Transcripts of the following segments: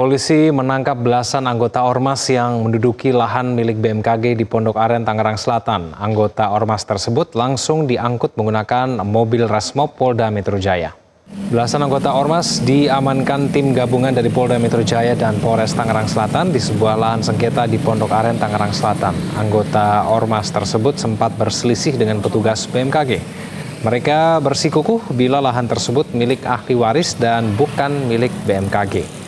Polisi menangkap belasan anggota Ormas yang menduduki lahan milik BMKG di Pondok Aren, Tangerang Selatan. Anggota Ormas tersebut langsung diangkut menggunakan mobil Rasmob Polda Metro Jaya. Belasan anggota Ormas diamankan tim gabungan dari Polda Metro Jaya dan Polres Tangerang Selatan di sebuah lahan sengketa di Pondok Aren, Tangerang Selatan. Anggota Ormas tersebut sempat berselisih dengan petugas BMKG. Mereka bersikukuh bila lahan tersebut milik ahli waris dan bukan milik BMKG.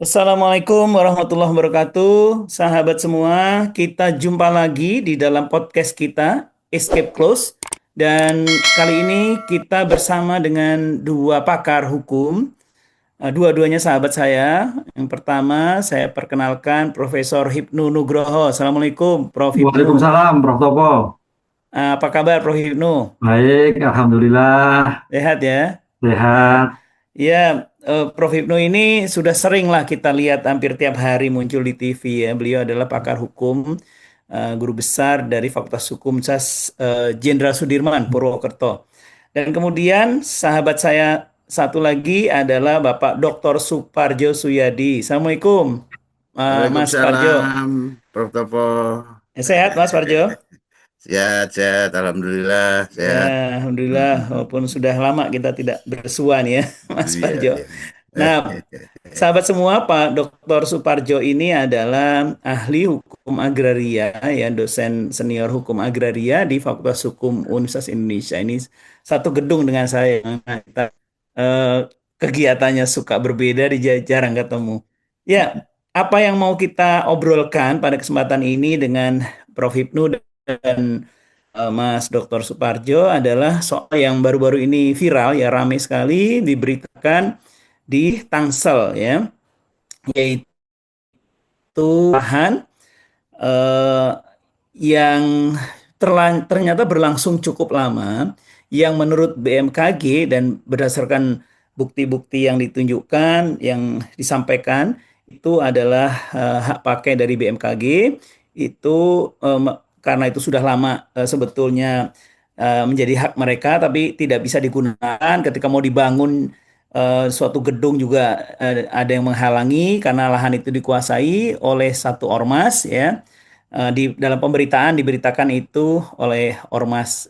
Assalamualaikum warahmatullahi wabarakatuh, sahabat semua. Kita jumpa lagi di dalam podcast kita, Escape Close. Dan kali ini kita bersama dengan dua pakar hukum. Dua-duanya sahabat saya. Yang pertama, saya perkenalkan Profesor Hipnu Nugroho. Assalamualaikum, Prof. Hipnu. Waalaikumsalam, Prof. Topo. Apa kabar, Prof. Hipnu? Baik, Alhamdulillah. Sehat ya? Sehat. Ya, Prof. Hipnu ini sudah sering lah kita lihat hampir tiap hari muncul di TV ya. Beliau adalah pakar hukum, guru besar dari Fakultas Hukum SAS Jenderal Sudirman, Purwokerto. Dan kemudian sahabat saya satu lagi adalah Bapak Dr. Suparjo Suyadi. Assalamualaikum, Mas Parjo. Waalaikumsalam, Prof. Topo. Sehat, Mas Parjo? Sehat, alhamdulillah, Ya, sehat. Alhamdulillah, walaupun sudah lama kita tidak bersua nih ya, Mas Iya, Parjo. iya. Nah, sahabat semua, Pak Dr. Suparjo ini adalah ahli hukum agraria, ya, dosen senior hukum agraria di Fakultas Hukum Universitas Indonesia. Ini satu gedung dengan saya. Kita, kegiatannya suka berbeda, jarang ketemu. Ya, apa yang mau kita obrolkan pada kesempatan ini dengan Prof. Hipnu dan Mas Dr. Suparjo adalah soal yang baru-baru ini viral, ya, ramai sekali diberitakan di Tangsel, ya, yaitu lahan yang ternyata berlangsung cukup lama, yang menurut BMKG dan berdasarkan bukti-bukti yang ditunjukkan, yang disampaikan, itu adalah hak pakai dari BMKG. Itu karena itu sudah lama sebetulnya menjadi hak mereka, tapi tidak bisa digunakan ketika mau dibangun suatu gedung juga ada yang menghalangi karena lahan itu dikuasai oleh satu ormas, ya. Di dalam pemberitaan diberitakan itu oleh ormas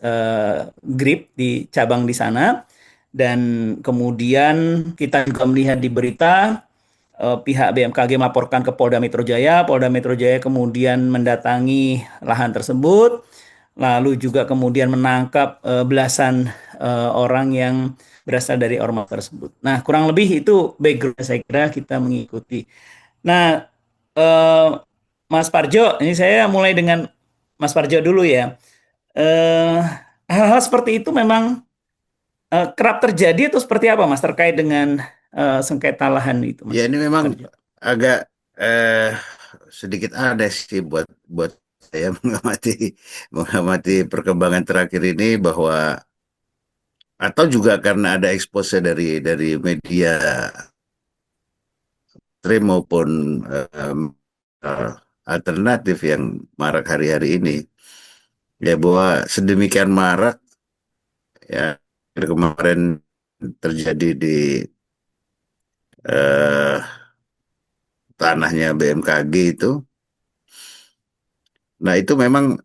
GRIP di cabang di sana, dan kemudian kita juga melihat di berita pihak BMKG melaporkan ke Polda Metro Jaya. Polda Metro Jaya kemudian mendatangi lahan tersebut, lalu juga kemudian menangkap belasan orang yang berasal dari ormas tersebut. Nah, kurang lebih itu background saya kira kita mengikuti. Nah, Mas Parjo, ini saya mulai dengan Mas Parjo dulu ya. Hal-hal seperti itu memang kerap terjadi atau seperti apa, Mas, terkait dengan sengketa lahan itu, Mas? Ya, ini memang Parjo. agak sedikit aneh sih buat saya mengamati perkembangan terakhir ini, bahwa atau juga karena ada expose dari media mainstream maupun alternatif yang marak hari-hari ini, ya, bahwa sedemikian marak, ya, kemarin terjadi di tanahnya BMKG itu. Nah, itu memang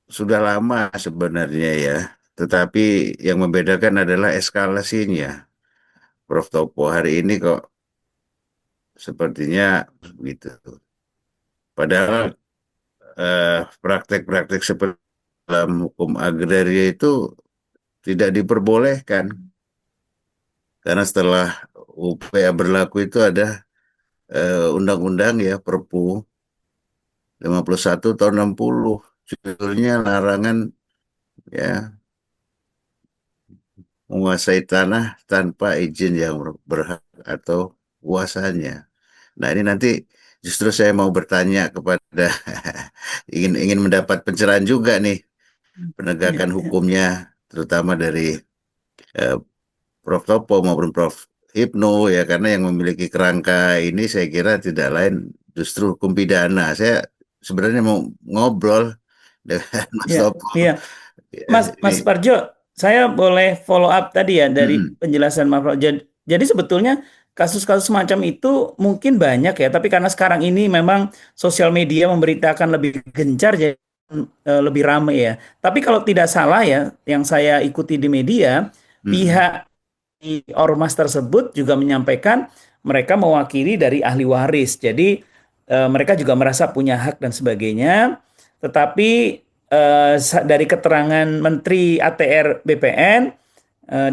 sudah lama sebenarnya, ya, tetapi yang membedakan adalah eskalasinya. Prof. Topo, hari ini kok sepertinya begitu. Padahal praktek-praktek seperti dalam hukum agraria itu tidak diperbolehkan, karena setelah UPA berlaku itu ada undang-undang, ya, Perpu 51 tahun 60, judulnya larangan, ya, menguasai tanah tanpa izin yang berhak atau kuasanya. Nah, ini nanti justru saya mau bertanya kepada ingin mendapat pencerahan juga nih, penegakan hukumnya, terutama dari Prof. Topo maupun Prof. Hipnu ya, karena yang memiliki kerangka ini saya kira tidak lain justru hukum pidana. Saya sebenarnya mau ngobrol dengan Mas Iya, Topo. iya. Mas Ini, Parjo, saya boleh follow up tadi ya dari mm-mm, penjelasan Mas Parjo. Jadi sebetulnya kasus-kasus semacam itu mungkin banyak ya, tapi karena sekarang ini memang sosial media memberitakan lebih gencar, jadi lebih ramai ya. Tapi kalau tidak salah ya, yang saya ikuti di media, mm-mm. pihak di ormas tersebut juga menyampaikan mereka mewakili dari ahli waris. Jadi mereka juga merasa punya hak dan sebagainya. Tetapi dari keterangan Menteri ATR BPN,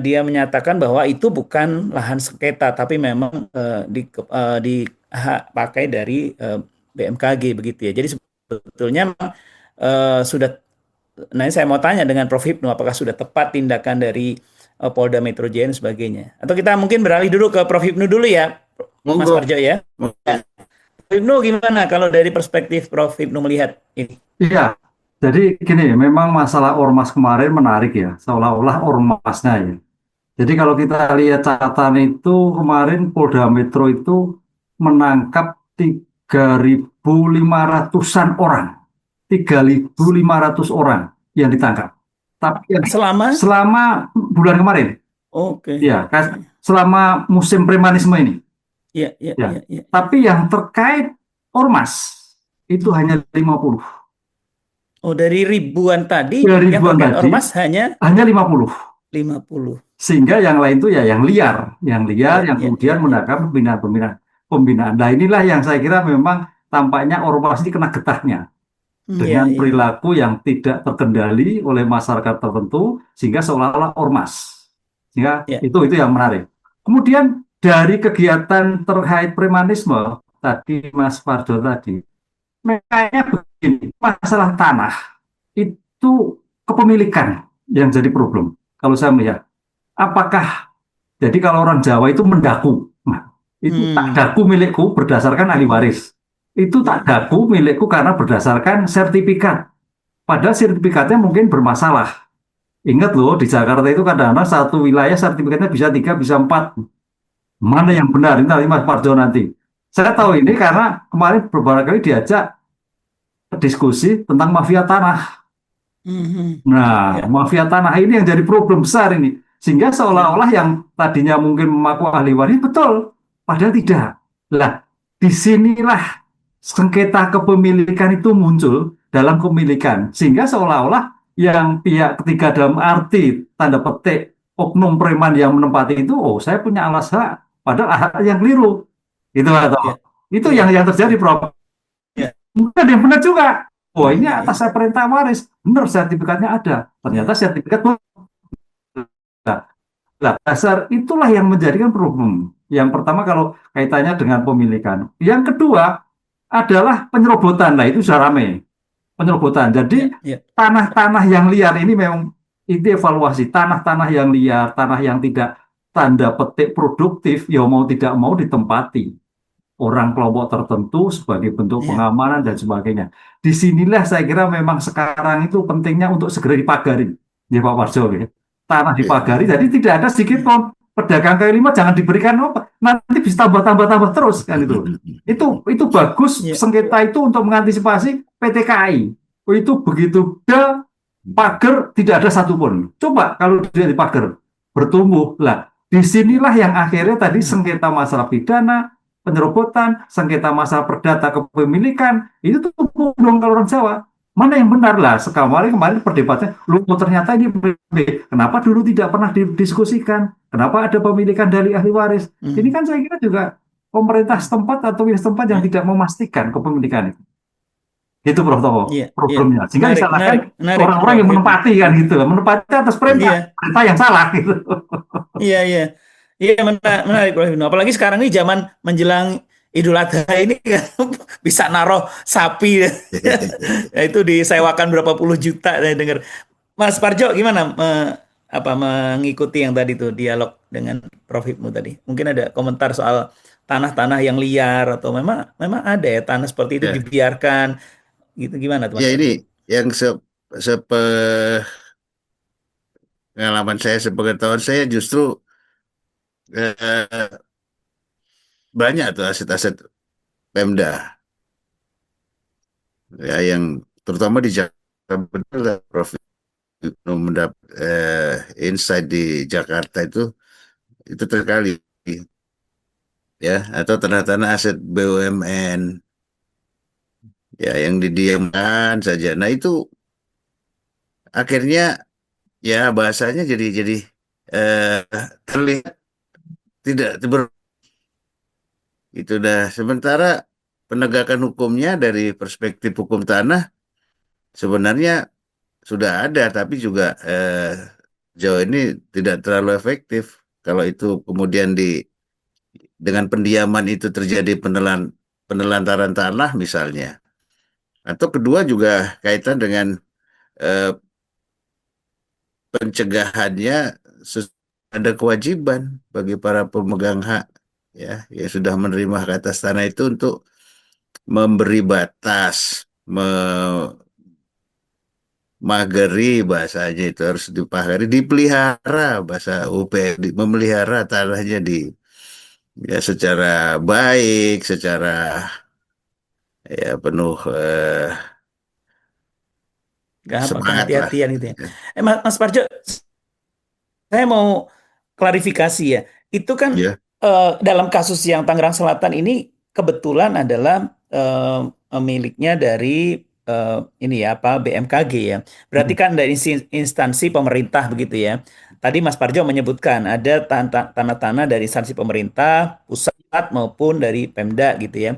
dia menyatakan bahwa itu bukan lahan sengketa, tapi memang dipakai dari BMKG begitu ya. Jadi sebetulnya memang, sudah. Nah, ini saya mau tanya dengan Prof. Hipnu, apakah sudah tepat tindakan dari Polda Metro Jaya dan sebagainya? Atau kita mungkin beralih dulu ke Prof. Hipnu dulu ya, Mas Monggo. Parjo ya. Monggo. Prof. Hipnu gimana kalau dari perspektif Prof. Hipnu melihat ini? Iya, jadi gini, memang masalah ormas kemarin menarik ya, seolah-olah ormasnya ya. Jadi kalau kita lihat catatan itu kemarin Polda Metro itu menangkap 3.500-an orang, 3.500 orang yang ditangkap. Tapi yang Selama? selama bulan kemarin, Oke. ya, selama musim premanisme ini, Iya, iya, ya. iya, iya. Tapi yang terkait ormas itu hanya 50. Oh, dari ribuan tadi, Dari yang ribuan terkait tadi ormas hanya hanya 50. 50. Sehingga yang lain itu ya yang liar, Iya, yang iya, iya, kemudian iya. menangkap pembinaan. Nah inilah yang saya kira memang tampaknya ormas ini kena getahnya Iya, dengan iya. perilaku yang tidak terkendali oleh masyarakat tertentu sehingga seolah-olah ormas. Sehingga Iya. itu yang menarik. Kemudian dari kegiatan terkait premanisme tadi Mas Parjo tadi, kayaknya begini, masalah tanah itu kepemilikan yang jadi problem. Kalau saya melihat, apakah jadi kalau orang Jawa itu mendaku. Nah, itu tak Hmm. daku milikku berdasarkan ahli waris. Itu tak Iya. daku milikku karena berdasarkan sertifikat. Padahal sertifikatnya mungkin bermasalah. Ingat loh, di Jakarta itu kadang-kadang satu wilayah sertifikatnya bisa 3, bisa 4. Mana yang benar? Ini nanti Mas Parjo nanti. Saya tahu ini karena kemarin beberapa kali diajak diskusi tentang mafia tanah. Mhm. Nah, Iya, mafia tanah ini yang jadi problem besar ini. Sehingga iya. seolah-olah yang tadinya mungkin mengaku ahli waris betul, padahal tidak. Lah, disinilah sengketa kepemilikan itu muncul dalam kepemilikan. Sehingga seolah-olah yang pihak ketiga dalam arti tanda petik oknum preman yang menempati itu, oh saya punya alas hak, padahal hak yang keliru. Itu Iya, atau itu iya, yang terjadi, iya, Prof. iya. Bukan yang benar juga. Oh ini Iya, atas iya. perintah waris, benar sertifikatnya ada. Ternyata Iya. sertifikat. Nah, dasar itulah yang menjadikan problem. Yang pertama kalau kaitannya dengan pemilikan. Yang kedua adalah penyerobotan. Nah, itu sudah ramai. Penyerobotan. Iya, Jadi iya. tanah-tanah yang liar ini memang itu evaluasi. Tanah-tanah yang liar, tanah yang tidak tanda petik produktif, ya mau tidak mau ditempati orang kelompok tertentu sebagai bentuk Iya. pengamanan dan sebagainya. Disinilah saya kira memang sekarang itu pentingnya untuk segera dipagari. Ya Pak Warjo, ya. Tanah dipagari, jadi tidak ada sedikit Iya. pun pedagang kaki lima jangan diberikan apa, nanti bisa tambah terus kan itu. Itu bagus Iya. sengketa itu untuk mengantisipasi PT KAI. Oh, itu begitu dia pagar tidak ada satupun. Coba kalau dia dipagar bertumbuh lah. Disinilah yang akhirnya tadi Hmm. sengketa masalah pidana, penyerobotan, sengketa masalah perdata kepemilikan, itu tuh dong kalau orang Jawa. Mana yang benar lah? Kemarin perdebatannya, lu ternyata ini kenapa dulu tidak pernah didiskusikan? Kenapa ada pemilikan dari ahli waris? Ini Hmm. kan saya kira juga pemerintah setempat atau wilayah setempat yang Iya. tidak memastikan kepemilikan itu. Itu Prof. Tomo Iya. Iya. problemnya. Sehingga Menarik, disalahkan menarik, menarik, orang-orang Prof. yang Hipnu. menempati kan gitu. Menempati atas perintah, Iya. perintah yang salah gitu. Iya, iya. Iya, menarik, Prof. Hipnu. Apalagi sekarang ini zaman menjelang Idul Adha ini kan bisa naruh sapi. Ya, itu disewakan berapa puluh juta saya dengar. Mas Parjo gimana mengikuti yang tadi tuh dialog dengan Prof. Hipnu tadi? Mungkin ada komentar soal tanah-tanah yang liar atau memang memang ada ya tanah seperti itu Ya, dibiarkan gitu, gimana tuh ya Mas Parjo? ini yang sepengalaman saya, sepengetahuan saya justru eh, banyak tuh aset-aset Pemda ya yang terutama di Jakarta, benar lah, Prof. Mendapat insight di Jakarta itu terkali ya, atau tanah-tanah aset BUMN ya yang didiamkan saja. Nah itu akhirnya ya bahasanya jadi eh, terlihat tidak itu dah. Sementara penegakan hukumnya dari perspektif hukum tanah sebenarnya sudah ada, tapi juga jauh ini tidak terlalu efektif. Kalau itu kemudian dengan pendiaman itu terjadi penelantaran tanah misalnya. Atau kedua juga kaitan dengan eh, pencegahannya, ada kewajiban bagi para pemegang hak ya yang sudah menerima hak atas tanah itu untuk memberi batas, memagari, bahasanya itu harus dipagari, dipelihara, bahasa UPR, memelihara tanahnya ya secara baik, secara ya penuh semangat lah. Kehati-hatian gitu ya. Mas Parjo, saya mau klarifikasi ya. Itu kan Ya, dalam kasus yang Tangerang Selatan ini kebetulan adalah miliknya dari ini ya apa BMKG ya. Berarti kan dari instansi pemerintah begitu ya. Tadi Mas Parjo menyebutkan ada tanah-tanah dari instansi pemerintah pusat maupun dari Pemda gitu ya.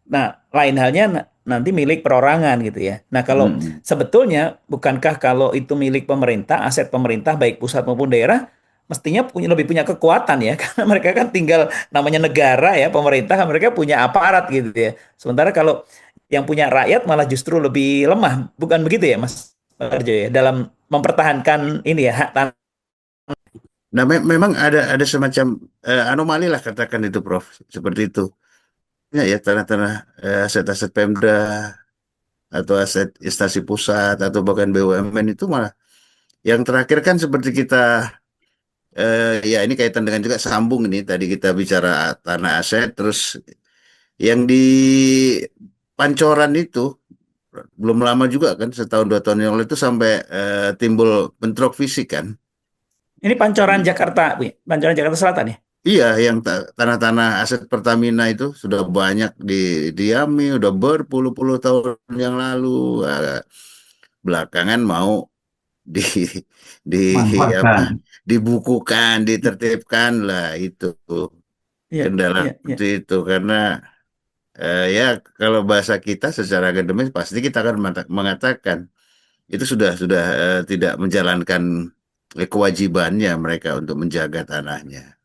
Nah, lain halnya nanti milik perorangan gitu ya. Nah, kalau mm, sebetulnya bukankah kalau itu milik pemerintah, aset pemerintah baik pusat maupun daerah, mestinya lebih punya kekuatan ya, karena mereka kan tinggal namanya negara ya, pemerintah kan mereka punya aparat gitu ya. Sementara kalau yang punya rakyat malah justru lebih lemah, bukan begitu ya, Mas Arjo ya, dalam mempertahankan ini ya hak tanah. Nah, memang ada semacam anomali lah katakan itu, Prof. Seperti itu. Ya, ya tanah-tanah aset-aset Pemda atau aset instansi pusat atau bahkan BUMN itu malah yang terakhir kan seperti kita ya ini kaitan dengan juga sambung ini tadi kita bicara tanah aset terus yang di Pancoran itu belum lama juga kan setahun 2 tahun yang lalu itu sampai timbul bentrok fisik kan. Ini Pancoran Jakarta, Bu, ya? Pancoran Jakarta Selatan ya. Iya, yang tanah-tanah aset Pertamina itu sudah banyak didiami, udah berpuluh-puluh tahun yang lalu. Belakangan mau di di apa Manfaatkan. dibukukan, ditertibkan lah itu Iya, kendala iya, iya. seperti itu karena ya kalau bahasa kita secara akademis pasti kita akan mengatakan itu sudah tidak menjalankan kewajibannya mereka untuk menjaga tanahnya.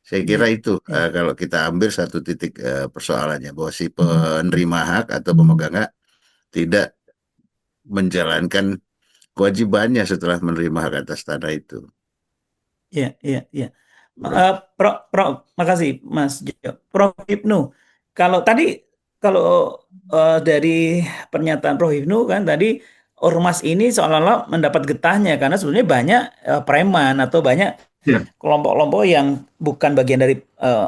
Saya Iya, kira itu iya. kalau kita ambil satu titik persoalannya bahwa si penerima hak atau pemegang hak tidak menjalankan kewajibannya setelah menerima hak atas tanah itu. Iya, iya, iya. Bro. Makasih Mas Jo. Prof Ibnu, kalau tadi kalau dari pernyataan Prof Ibnu kan tadi ormas ini seolah-olah mendapat getahnya karena sebenarnya banyak preman atau banyak Ya, kelompok-kelompok yang bukan bagian dari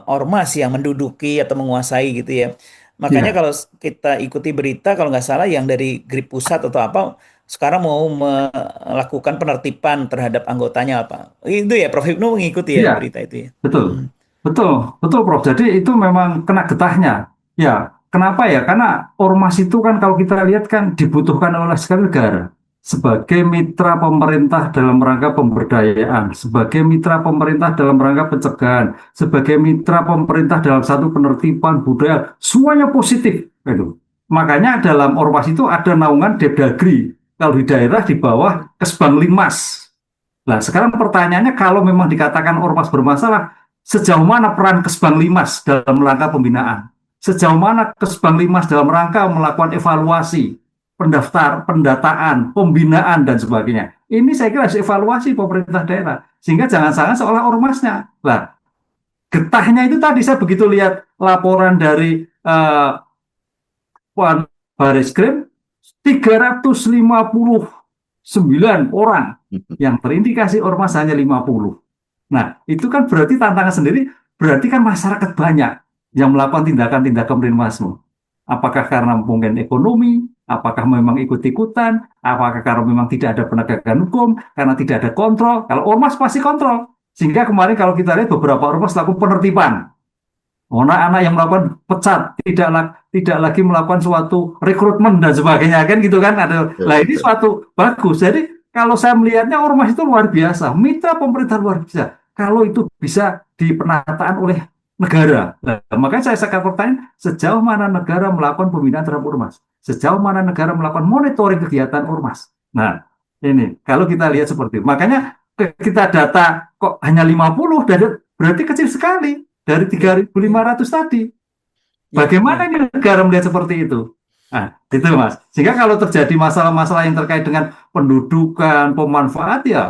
ormas yang menduduki atau menguasai gitu ya. Makanya ya. kalau kita ikuti berita kalau nggak salah yang dari Grip Pusat atau apa sekarang mau melakukan penertiban terhadap anggotanya apa. Itu ya Prof Hipnu mengikuti ya Iya, berita itu ya. betul. Hmm. Betul, betul Prof. Jadi itu memang kena getahnya. Ya, kenapa ya? Karena ormas itu kan kalau kita lihat kan dibutuhkan oleh sekali negara sebagai mitra pemerintah dalam rangka pemberdayaan, sebagai mitra pemerintah dalam rangka pencegahan, sebagai mitra pemerintah dalam satu penertiban budaya, semuanya positif. Gitu. Makanya dalam ormas itu ada naungan Depdagri. Kalau di daerah di bawah Kesbang Limas. Nah, sekarang pertanyaannya kalau memang dikatakan ormas bermasalah, sejauh mana peran Kesbang Limas dalam rangka pembinaan? Sejauh mana Kesbang Limas dalam rangka melakukan evaluasi, pendataan, pembinaan, dan sebagainya? Ini saya kira harus evaluasi pemerintah daerah. Sehingga jangan-jangan seolah ormasnya. Lah, getahnya itu tadi saya begitu lihat laporan dari Baris Krim, 359 orang yang terindikasi ormas hanya 50. Nah, itu kan berarti tantangan sendiri, berarti kan masyarakat banyak yang melakukan tindakan-tindakan berinvestasi. Apakah karena mungkin ekonomi, apakah memang ikut-ikutan, apakah karena memang tidak ada penegakan hukum, karena tidak ada kontrol. Kalau ormas pasti kontrol. Sehingga kemarin kalau kita lihat beberapa ormas lakukan penertiban. Anak-anak yang melakukan pecat, tidak lagi melakukan suatu rekrutmen dan sebagainya kan gitu kan ada. Betul, Lah ini betul. suatu bagus. Jadi kalau saya melihatnya ormas itu luar biasa, mitra pemerintah luar biasa. Kalau itu bisa dipenataan oleh negara. Nah, makanya saya akan pertanyaan sejauh mana negara melakukan pembinaan terhadap ormas, sejauh mana negara melakukan monitoring kegiatan ormas. Nah ini kalau kita lihat seperti itu, makanya kita data kok hanya 50 berarti kecil sekali dari Ya, ya, 3.500 tadi. ya, Bagaimana ya, ini negara melihat seperti itu? Nah, itu Mas. Sehingga kalau terjadi masalah-masalah yang terkait dengan pendudukan, pemanfaat ya,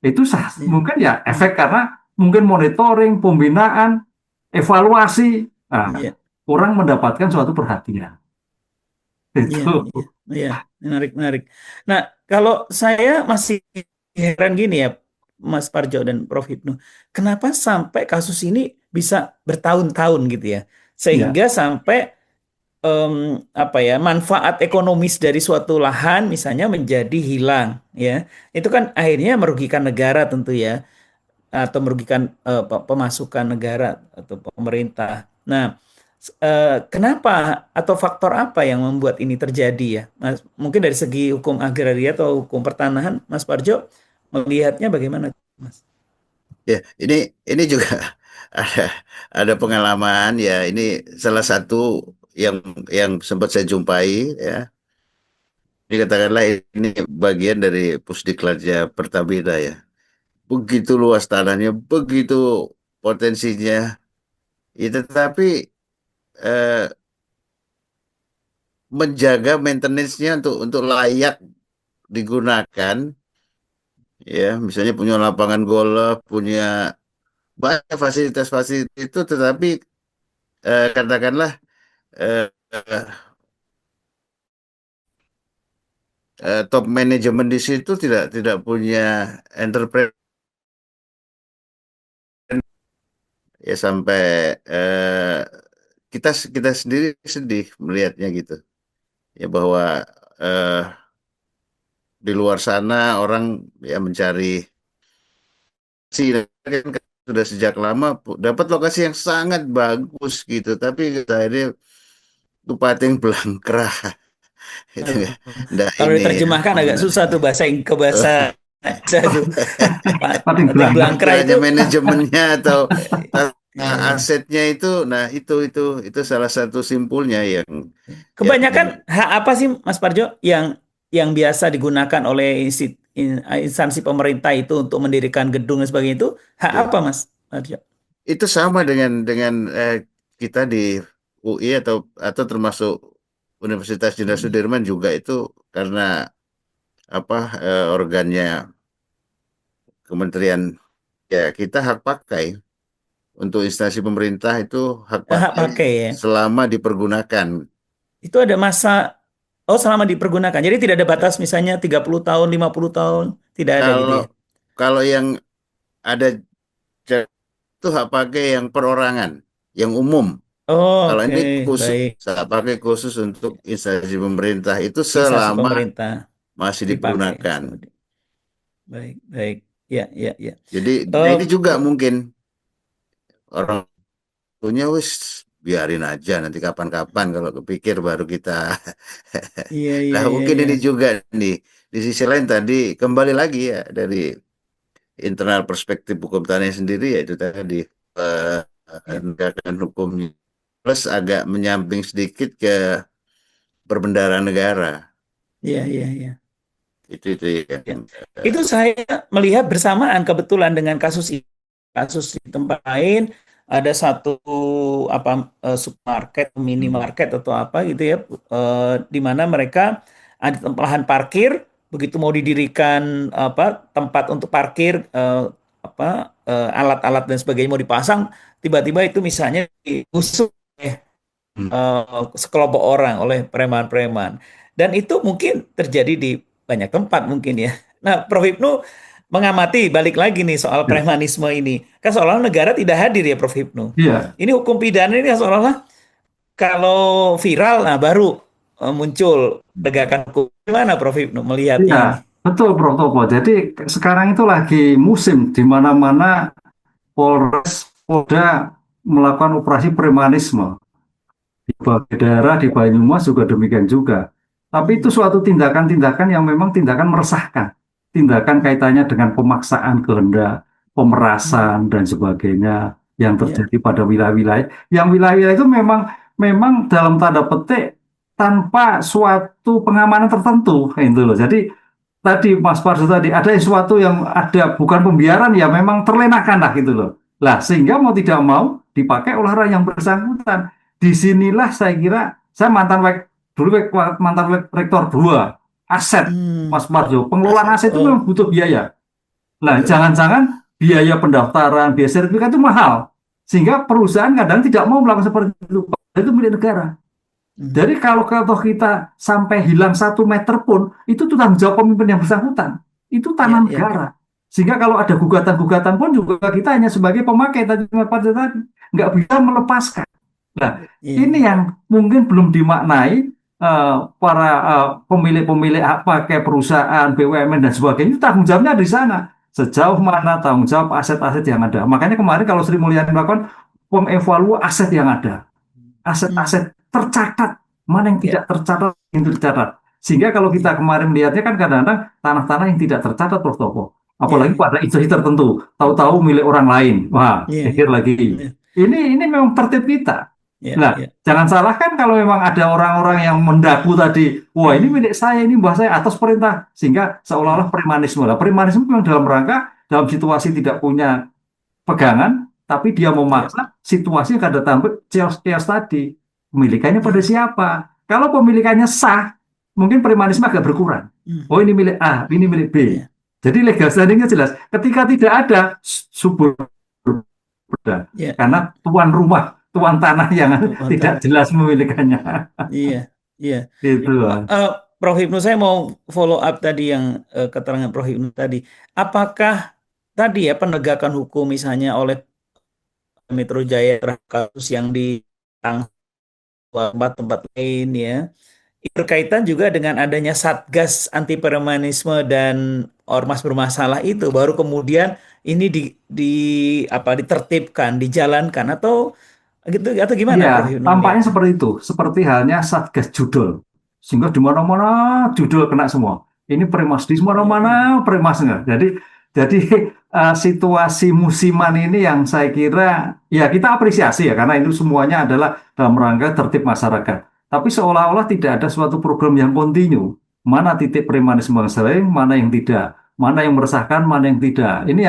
itu ya, mungkin ya ya, efek karena mungkin monitoring, pembinaan, evaluasi, nah, ya, kurang mendapatkan suatu perhatian. ya, Itu. ya, ya. Menarik, menarik. Nah, kalau saya masih heran gini ya, Mas Parjo dan Prof. Hipnu, kenapa sampai kasus ini bisa bertahun-tahun gitu ya, Ya, sehingga sampai em, apa ya, manfaat ekonomis dari suatu lahan misalnya menjadi hilang, ya, itu kan akhirnya merugikan negara tentu ya, atau merugikan pemasukan negara atau pemerintah. Nah, kenapa atau faktor apa yang membuat ini terjadi ya, Mas? Mungkin dari segi hukum agraria atau hukum pertanahan, Mas Parjo melihatnya bagaimana, Mas? Ya, ini juga ada ada pengalaman ya. Ini salah satu yang yang sempat saya jumpai ya. Ini katakanlah ini bagian dari Pusdiklatnya Pertamina ya. Begitu luas tanahnya, begitu potensinya. Ya, tetapi eh, menjaga maintenance-nya untuk layak digunakan ya, misalnya punya lapangan golf, punya banyak fasilitas-fasilitas itu, tetapi katakanlah eh, eh, top manajemen di situ tidak punya entrepreneur ya, sampai eh, kita kita sendiri sedih melihatnya gitu ya, bahwa eh, di luar sana orang ya mencari sih kan sudah sejak lama dapat lokasi yang sangat bagus gitu, tapi akhirnya Kupating Belangkra itu Aduh, ndak kalau ini ya diterjemahkan agak susah tuh bahasa ke bahasa itu. paling Pating belanggar. Blangkra itu istilahnya manajemennya atau iya, iya. asetnya itu, nah itu salah satu simpulnya yang Kebanyakan hak apa sih Mas Parjo yang biasa digunakan oleh instansi pemerintah itu untuk mendirikan gedung dan sebagainya itu hak ya, apa Mas Parjo? itu sama dengan kita di UI atau termasuk Universitas Jenderal Hmm. Sudirman juga itu karena apa organnya kementerian ya, kita hak pakai untuk instansi pemerintah itu hak Hak pakai pakai ya. selama dipergunakan. Itu ada masa oh selama dipergunakan. Jadi tidak ada batas misalnya 30 tahun, 50 tahun, tidak ada gitu Kalau ya. kalau yang ada itu hak pakai yang perorangan, yang umum. Oh, Kalau oke, ini khusus baik. hak pakai khusus untuk instansi pemerintah itu Instansi selama pemerintah masih dipakai. dipergunakan. Baik, baik. Ya, ya, ya. Jadi nah Eh, ini juga mungkin orang punya wis biarin aja nanti kapan-kapan kalau kepikir baru kita. iya, iya, Nah iya, mungkin iya. ini juga nih di sisi lain tadi kembali lagi ya dari internal perspektif hukum tani sendiri, yaitu tadi eh, Iya, penegakan hukumnya plus agak menyamping sedikit ke perbendaharaan negara. iya, iya, iya. Itu Ya. yang Itu saya melihat bersamaan kebetulan dengan kasus ini. Kasus di tempat lain ada satu apa supermarket, minimarket atau apa gitu ya, di mana mereka ada lahan parkir, begitu mau didirikan apa tempat untuk parkir apa alat-alat dan sebagainya mau dipasang, tiba-tiba itu misalnya digusur oleh sekelompok orang, oleh preman-preman. Dan itu mungkin terjadi di banyak tempat mungkin ya. Nah, Prof. Hipnu mengamati balik lagi nih soal Ya. premanisme ini. Kan seolah-olah negara tidak hadir ya Prof Hipnu. Iya, Ini hukum pidana ini seolah-olah kalau viral nah baru muncul penegakan hukum. Gimana Prof Hipnu melihatnya iya, ini? betul Prof. Topo. Jadi sekarang itu lagi musim di mana-mana Polres, Polda melakukan operasi premanisme. Di berbagai daerah di Banyumas juga demikian juga. Tapi itu Hmm. suatu tindakan-tindakan yang memang tindakan meresahkan. Tindakan kaitannya dengan pemaksaan kehendak, Hmm. pemerasan dan sebagainya yang Ya. terjadi pada wilayah-wilayah. Yang wilayah itu memang memang dalam tanda petik tanpa suatu pengamanan tertentu, itu loh. Jadi tadi Mas Parso tadi ada sesuatu yang ada bukan pembiaran ya memang terlenakan lah gitu loh. Lah sehingga mau tidak mau dipakai oleh orang yang bersangkutan. Disinilah saya kira saya mantan rektor 2 aset Hmm. Mas Parso. Pengelolaan Aset. aset itu memang Oh, butuh biaya. Nah, betul. jangan-jangan biaya pendaftaran, biaya sertifikat itu mahal. Sehingga perusahaan kadang tidak mau melakukan seperti itu. Itu milik negara. Hmm. Jadi kalau kita sampai hilang 1 meter pun, itu tanggung jawab pemimpin yang bersangkutan. Itu Ya, tanah ya. negara. Sehingga kalau ada gugatan-gugatan pun juga kita hanya sebagai pemakai tadi nggak bisa melepaskan. Nah, Iya. ini yang mungkin belum dimaknai para pemilik-pemilik pakai perusahaan, BUMN dan sebagainya. Itu tanggung jawabnya di sana. Sejauh mana tanggung jawab aset-aset yang ada. Makanya kemarin kalau Sri Mulyani melakukan pengevaluasi aset yang ada, Hmm. aset-aset tercatat, mana yang Ya. tidak tercatat, yang tercatat. Sehingga kalau Ya. kita kemarin melihatnya kan kadang-kadang tanah-tanah yang tidak tercatat, Prof. Topo. Ya. Apalagi Ya. pada instansi tertentu, tahu-tahu milik orang lain. Wah, Ya. pikir Ya. lagi. Ya. Ini memang tertib kita. Ya. Nah, Ya. jangan salahkan kalau memang ada orang-orang yang mendaku tadi, wah ini Hmm. milik saya, ini mbah saya atas perintah, sehingga Hmm. seolah-olah premanisme. Nah, premanisme memang dalam rangka, dalam situasi tidak punya pegangan, tapi dia Ya. memaksa situasi yang ada tampil chaos tadi. Pemilikannya pada Hmm. siapa? Kalau pemilikannya sah, mungkin premanisme agak berkurang. Hmm. Oh ini milik A, ini milik B. Ya. Jadi legal standingnya jelas. Ketika tidak ada subur berbeda. Ya. Ya. Karena tuan tanah yang Tuhan tidak tanah. jelas memilikannya. Iya. Iya. Itu. Eh, Prof Hipnu, saya mau follow up tadi yang keterangan Prof Hipnu tadi. Apakah tadi ya penegakan hukum misalnya oleh Metro Jaya terhadap kasus yang di tempat-tempat lain ya, berkaitan juga dengan adanya Satgas anti premanisme dan ormas bermasalah itu, baru kemudian ini ditertibkan, dijalankan atau gitu atau Iya, gimana Prof Hipnu tampaknya melihatnya? seperti itu. Seperti halnya Satgas Judul. Sehingga di mana-mana judul kena semua. Ini premas di Iya, mana-mana iya. premas enggak. Jadi situasi musiman ini yang saya kira ya kita apresiasi ya karena itu semuanya adalah dalam rangka tertib masyarakat. Tapi seolah-olah tidak ada suatu program yang kontinu. Mana titik premanisme yang sering, mana yang tidak, mana yang meresahkan, mana yang tidak. Ini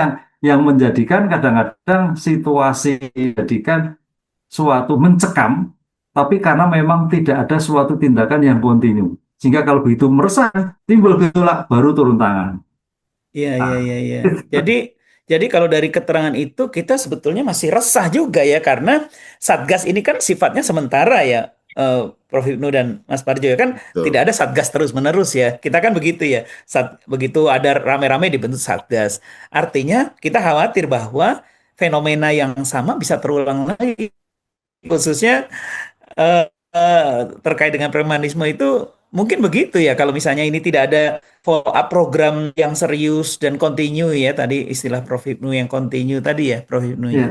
yang menjadikan kadang-kadang situasi jadikan suatu mencekam, tapi karena memang tidak ada suatu tindakan yang kontinu. Sehingga kalau begitu meresahkan, timbul gejolak, baru turun tangan. Iya, iya, Nah, iya, iya. Jadi kalau dari keterangan itu kita sebetulnya masih resah juga ya karena Satgas ini kan sifatnya sementara ya, eh, Prof Hipnu dan Mas Parjo ya kan tidak Betul. ada Satgas terus-menerus ya. Kita kan begitu ya. Begitu ada rame-rame dibentuk Satgas. Artinya kita khawatir bahwa fenomena yang sama bisa terulang lagi khususnya eh, eh, terkait dengan premanisme itu mungkin begitu ya kalau misalnya ini tidak ada follow up program yang serius dan kontinu ya tadi istilah Prof Hipnu yang kontinu tadi ya Prof Hipnu ya. ya,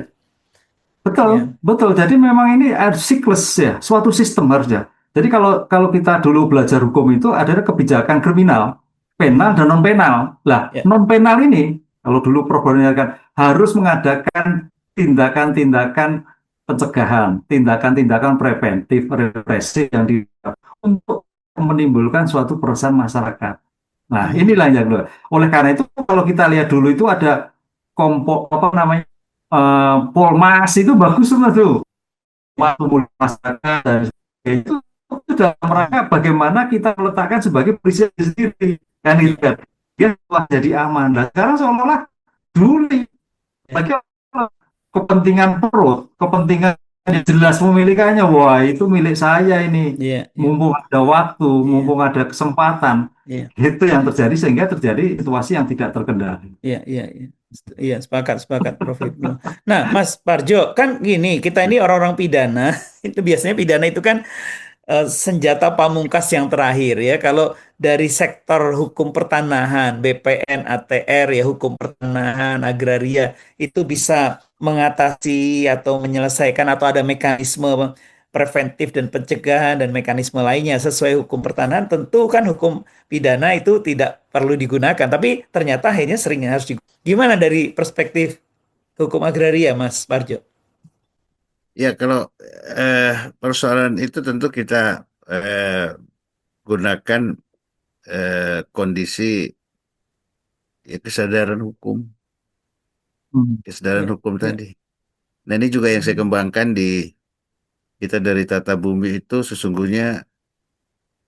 betul, Ya. betul. Jadi memang ini ada siklus ya, suatu sistem harusnya. Jadi kalau kalau kita dulu belajar hukum itu ada kebijakan kriminal, penal dan Hmm. non penal. Lah, Ya. non penal ini kalau dulu Prof kan harus mengadakan tindakan-tindakan pencegahan, tindakan-tindakan preventif, represif yang untuk menimbulkan suatu perusahaan masyarakat. Nah, Hmm. inilah yang oleh karena itu kalau kita lihat dulu itu ada apa namanya Polmas itu bagus semua tuh masyarakat dan sebagainya. Itu dalam rangka Hmm. bagaimana kita meletakkan sebagai prinsip sendiri kan itu Ya. kan dia telah jadi aman. Nah, sekarang seolah-olah dulu Ya. bagi kepentingan perut, kepentingan jelas pemilikannya, wah itu milik saya ini. Iya, iya, Mumpung ada waktu, iya, mumpung ada kesempatan, iya, itu yang terjadi sehingga terjadi situasi yang tidak terkendali. iya, iya, iya. Iya, sepakat, sepakat, Prof. Ibnu. Nah, Mas Parjo, kan gini, kita ini orang-orang pidana, itu biasanya pidana itu kan senjata pamungkas yang terakhir ya. Kalau dari sektor hukum pertanahan, BPN, ATR ya, hukum pertanahan, agraria itu bisa mengatasi atau menyelesaikan atau ada mekanisme preventif dan pencegahan dan mekanisme lainnya sesuai hukum pertanahan, tentu kan hukum pidana itu tidak perlu digunakan. Tapi ternyata akhirnya sering harus digunakan. Gimana dari perspektif hukum agraria, Mas Parjo? Ya, kalau eh, persoalan itu tentu kita gunakan kondisi kesadaran hukum, Hmm. kesadaran Ya, hukum ya. tadi. Nah, ini juga yang saya Hmm. kembangkan di kita dari Tata Bumi itu sesungguhnya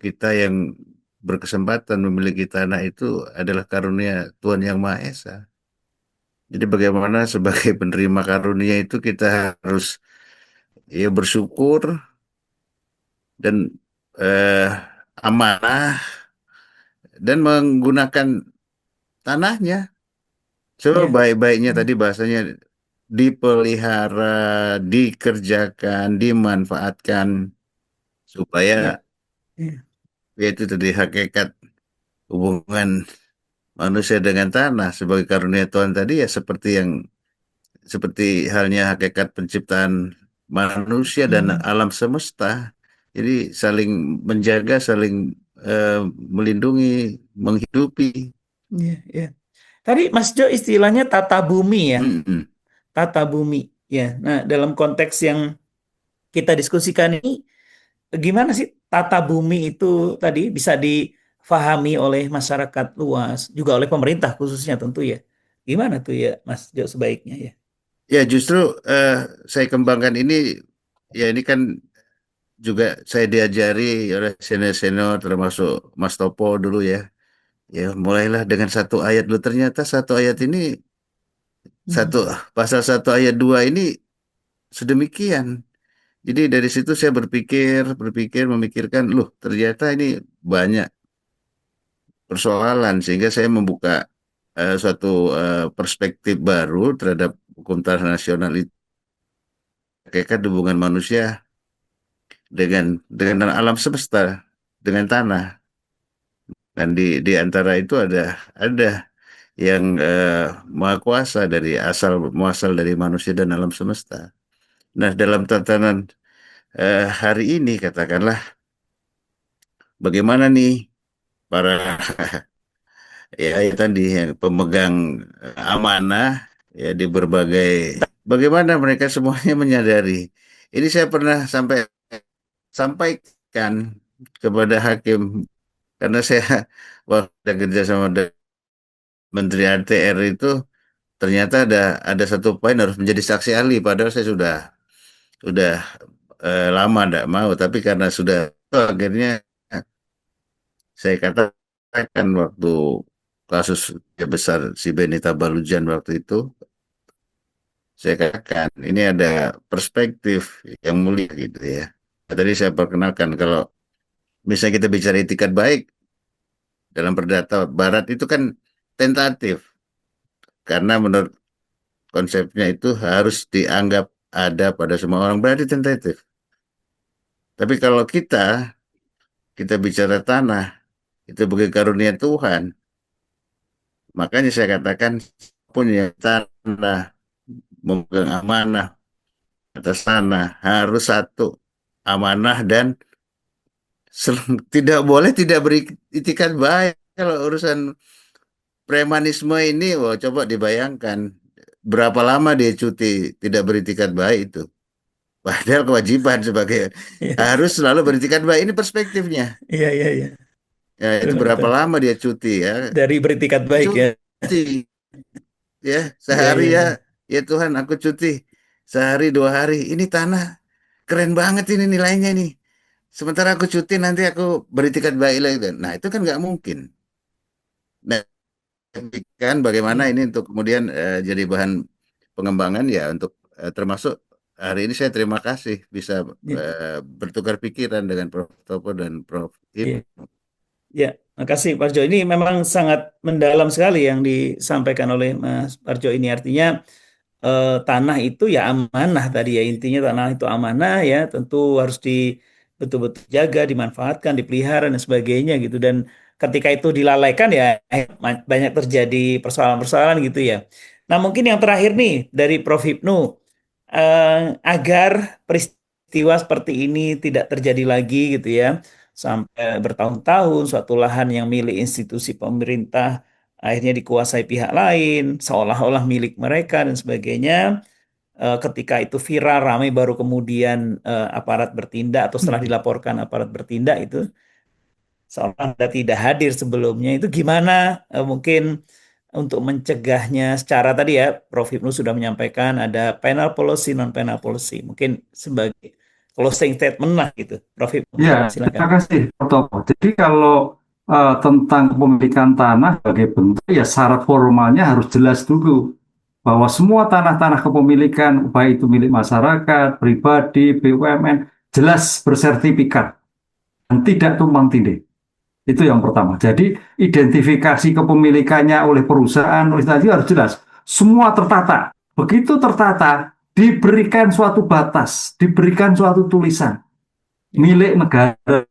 kita yang berkesempatan memiliki tanah itu adalah karunia Tuhan Yang Maha Esa. Jadi bagaimana sebagai penerima karunia itu kita harus ya bersyukur dan eh, amanah dan menggunakan tanahnya Ya. sebaik-baiknya Hmm. tadi bahasanya dipelihara, dikerjakan, dimanfaatkan Ya. supaya Ya. yaitu tadi hakikat hubungan manusia dengan tanah sebagai karunia Tuhan tadi ya seperti halnya hakikat penciptaan manusia dan Hmm. alam semesta. Jadi saling menjaga, saling eh, melindungi, menghidupi. Ya. Ya. Tadi Mas Jo istilahnya tata bumi ya, Mm-mm. tata bumi. Ya, nah dalam konteks yang kita diskusikan ini, gimana sih tata bumi itu tadi bisa difahami oleh masyarakat luas, juga oleh pemerintah khususnya tentu ya. Gimana tuh ya, Mas Jo sebaiknya ya? Ya justru eh, saya kembangkan ini ya ini kan juga saya diajari oleh senior-senior termasuk Mas Topo dulu ya. Ya mulailah dengan satu ayat dulu. Ternyata satu ayat ini Hmm. satu pasal 1 ayat 2 ini sedemikian. Jadi dari situ saya memikirkan, loh ternyata ini banyak persoalan sehingga saya membuka suatu perspektif baru terhadap hukum tanah nasional itu, hakikat hubungan manusia dengan alam semesta, dengan tanah. Dan di antara itu ada yang maha kuasa dari muasal dari manusia dan alam semesta. Nah, dalam tatanan hari ini katakanlah bagaimana nih para ya tadi yang pemegang amanah ya di berbagai bagaimana mereka semuanya menyadari. Ini saya pernah sampaikan kepada hakim karena saya waktu kerja sama Menteri ATR itu ternyata ada satu poin harus menjadi saksi ahli padahal saya sudah lama tidak mau tapi karena sudah akhirnya saya katakan waktu kasus yang besar si Benita Balujan waktu itu saya katakan ini ada perspektif yang mulia gitu ya. Tadi saya perkenalkan kalau misalnya kita bicara itikat baik dalam perdata Barat itu kan tentatif karena menurut konsepnya itu harus dianggap ada pada semua orang berarti tentatif. Tapi kalau kita bicara tanah itu bagi karunia Tuhan, makanya saya katakan punya tanah memegang amanah atas tanah harus satu amanah dan tidak boleh tidak beritikat baik. Kalau urusan premanisme ini, wah coba dibayangkan berapa lama dia cuti tidak beritikat baik itu. Padahal kewajiban sebagai Iya, harus selalu beritikat baik. Ini perspektifnya. iya, iya, iya. Ya, itu Betul, berapa betul. lama dia cuti ya? Dari beretikat baik ya. Cuti ya Iya, sehari iya, ya. iya. Ya Tuhan, aku cuti sehari 2 hari. Ini tanah keren banget ini nilainya nih. Sementara aku cuti nanti aku beritikat baik lagi. Nah itu kan nggak mungkin. Nah, kan bagaimana Iya, ini untuk kemudian jadi bahan pengembangan ya untuk termasuk hari ini saya terima kasih bisa Ya, bertukar pikiran dengan Prof. Topo dan Prof. ya, Ibnu. ya. Makasih Pak Parjo. Ini memang sangat mendalam sekali yang disampaikan oleh Mas Parjo ini. Artinya tanah itu ya amanah tadi ya, intinya tanah itu amanah ya, tentu harus betul-betul jaga, dimanfaatkan, dipelihara dan sebagainya gitu. Dan ketika itu dilalaikan ya banyak terjadi persoalan-persoalan gitu ya. Nah mungkin yang terakhir nih dari Prof Hipnu, agar peristiwa seperti ini tidak terjadi lagi gitu ya, sampai bertahun-tahun suatu lahan yang milik institusi pemerintah akhirnya dikuasai pihak lain, seolah-olah milik mereka dan sebagainya. Ketika itu viral, ramai, baru kemudian aparat bertindak atau setelah dilaporkan aparat bertindak itu seolah Anda tidak hadir sebelumnya. Itu gimana mungkin untuk mencegahnya secara tadi ya, Prof. Hipnu sudah menyampaikan ada penal policy, non penal policy. Mungkin sebagai closing statement lah gitu. Prof. Hipnu, Ya, silakan. terima kasih, Pak Topo. Jadi kalau tentang kepemilikan tanah sebagai bentuk, ya syarat formalnya harus jelas dulu bahwa semua tanah-tanah kepemilikan, baik itu milik masyarakat, pribadi, BUMN, jelas bersertifikat dan tidak tumpang tindih. Itu yang pertama. Jadi identifikasi kepemilikannya oleh perusahaan, oleh tadi harus jelas. Semua tertata. Begitu tertata, diberikan suatu batas, diberikan suatu tulisan Ya, milik negara,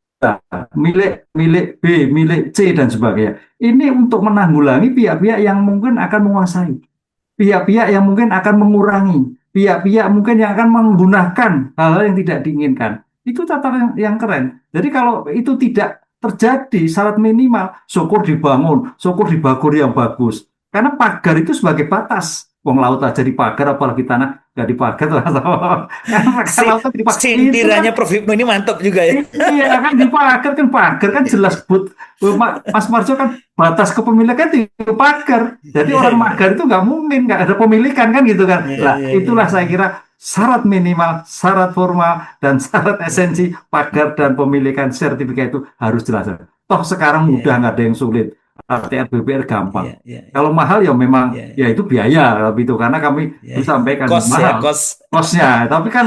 milik milik B, milik C dan sebagainya. Ini untuk menanggulangi pihak-pihak yang mungkin akan menguasai, pihak-pihak yang mungkin akan mengurangi, pihak-pihak mungkin yang akan menggunakan hal-hal yang tidak diinginkan. Itu tataran yang keren. Jadi kalau itu tidak terjadi, syarat minimal, syukur dibangun, syukur dibaguri yang bagus. Karena pagar itu sebagai batas. Wong laut aja dipagar, apalagi tanah nggak dipagar lah. Karena pagar laut kan dipagar. Itu kan Sindirannya Prof. Hipnu ini mantap juga ya. iya kan pagar kan jelas Mas Marjo kan batas kepemilikan di pagar. Jadi Iya, orang iya, magar itu nggak mungkin nggak ada pemilikan kan gitu kan. iya, Lah iya, iya, itulah saya iya. kira syarat minimal, syarat formal dan syarat esensi pagar dan pemilikan sertifikat itu harus jelas. Toh sekarang Iya, mudah iya, nggak ada yang sulit. ATR BPR gampang. iya, iya, Kalau mahal ya memang iya, ya iya, itu biaya tapi itu karena kami iya. disampaikan Kos ya, mahal kos. kosnya. Tapi kan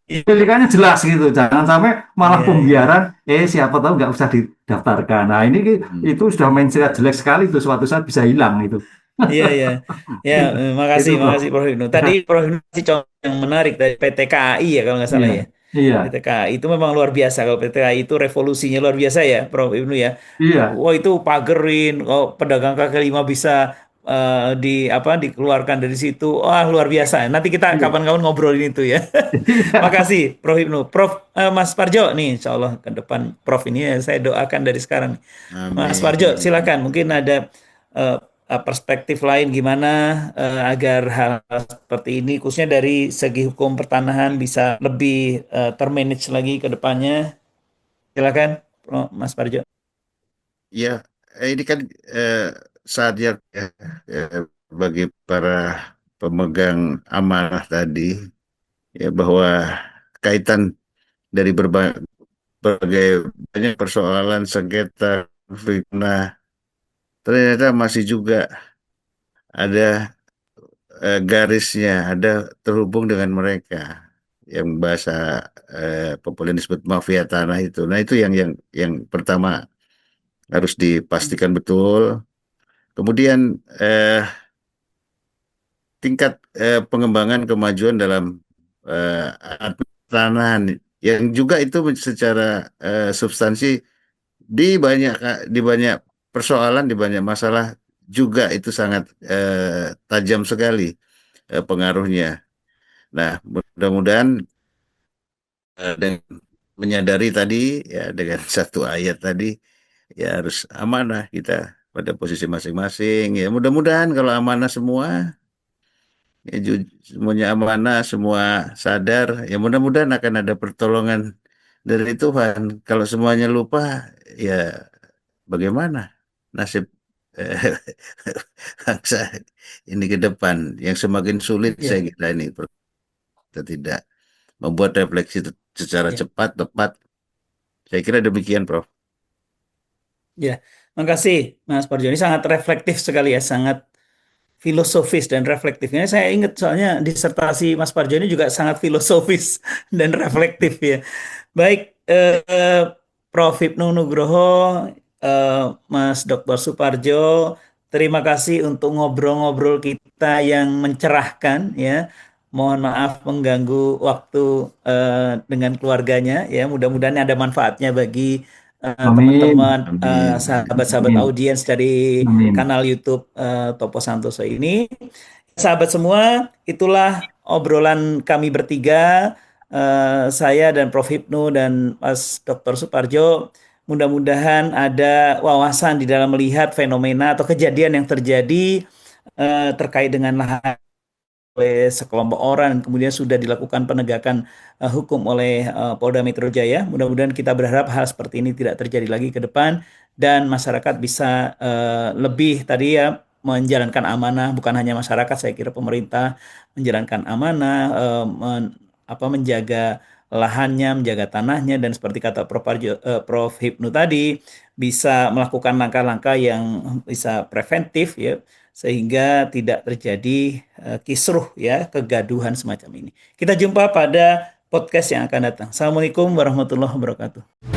Iya, pilihannya jelas gitu. Jangan sampai malah iya, iya. pembiaran, siapa tahu nggak usah didaftarkan. Nah ini Hmm. itu sudah mindset jelek sekali itu suatu saat bisa hilang itu. Iya, iya. Ya, Itu makasih, bro. makasih Prof. Hipnu. Tadi Prof. Hipnu kasih contoh yang menarik dari PT KAI ya kalau nggak salah Iya, ya. iya, PT KAI itu memang luar biasa. Kalau PT KAI itu revolusinya luar biasa ya, Prof. Hipnu ya. iya, Wah itu pagerin, oh pedagang kaki lima bisa di apa dikeluarkan dari situ. Wah luar biasa. Nanti kita iya, kapan-kapan ngobrolin itu ya. iya. Makasih Prof. Hipnu. Prof. Mas Parjo nih, Insya Allah ke depan Prof ini ya, saya doakan dari sekarang. Mas Parjo, Amin. silakan. Mungkin ada eh, perspektif lain gimana agar hal seperti ini, khususnya dari segi hukum pertanahan bisa lebih termanage lagi ke depannya. Silakan, Mas Parjo. Ya, ini kan eh, saatnya eh, bagi para pemegang amanah tadi ya bahwa kaitan dari berbagai banyak persoalan sengketa fitnah ternyata masih juga ada garisnya, ada terhubung dengan mereka yang bahasa populer disebut mafia tanah itu. Nah, itu yang pertama harus dipastikan betul. Kemudian tingkat pengembangan kemajuan dalam alat pertanahan yang juga itu secara substansi di banyak persoalan, di banyak masalah juga itu sangat tajam sekali pengaruhnya. Nah, mudah-mudahan dengan menyadari tadi ya dengan satu ayat tadi ya harus amanah kita pada posisi masing-masing. Ya mudah-mudahan kalau amanah semua, ya semuanya amanah, semua sadar, ya mudah-mudahan akan ada pertolongan dari Tuhan. Kalau semuanya lupa, ya bagaimana nasib eh, bangsa ini ke depan yang semakin sulit saya Iya, kira ini kita tidak membuat refleksi secara iya. cepat, tepat. Saya kira demikian, Prof. Ya, makasih Mas Parjo. Ini sangat reflektif sekali ya, sangat filosofis dan reflektif. Ini saya ingat soalnya disertasi Mas Parjo ini juga sangat filosofis dan reflektif ya. Baik, Prof. Hipnu Nugroho, Mas Dr. Suparjo, terima kasih untuk ngobrol-ngobrol kita yang mencerahkan ya. Mohon maaf mengganggu waktu dengan keluarganya ya. Mudah-mudahan ada manfaatnya bagi Amin. teman-teman, Amin. sahabat-sahabat Amin. audiens dari Amin. kanal YouTube Topo Santoso ini. Sahabat semua, itulah obrolan kami bertiga, saya dan Prof. Hipnu dan Mas Dr. Suparjo. Mudah-mudahan ada wawasan di dalam melihat fenomena atau kejadian yang terjadi terkait dengan lahan oleh sekelompok orang dan kemudian sudah dilakukan penegakan hukum oleh Polda Metro Jaya. Mudah-mudahan kita berharap hal seperti ini tidak terjadi lagi ke depan dan masyarakat bisa lebih tadi ya menjalankan amanah, bukan hanya masyarakat, saya kira pemerintah menjalankan amanah, menjaga lahannya, menjaga tanahnya, dan seperti kata Prof. Hipnu tadi, bisa melakukan langkah-langkah yang bisa preventif ya, sehingga tidak terjadi kisruh ya, kegaduhan semacam ini. Kita jumpa pada podcast yang akan datang. Assalamualaikum warahmatullahi wabarakatuh.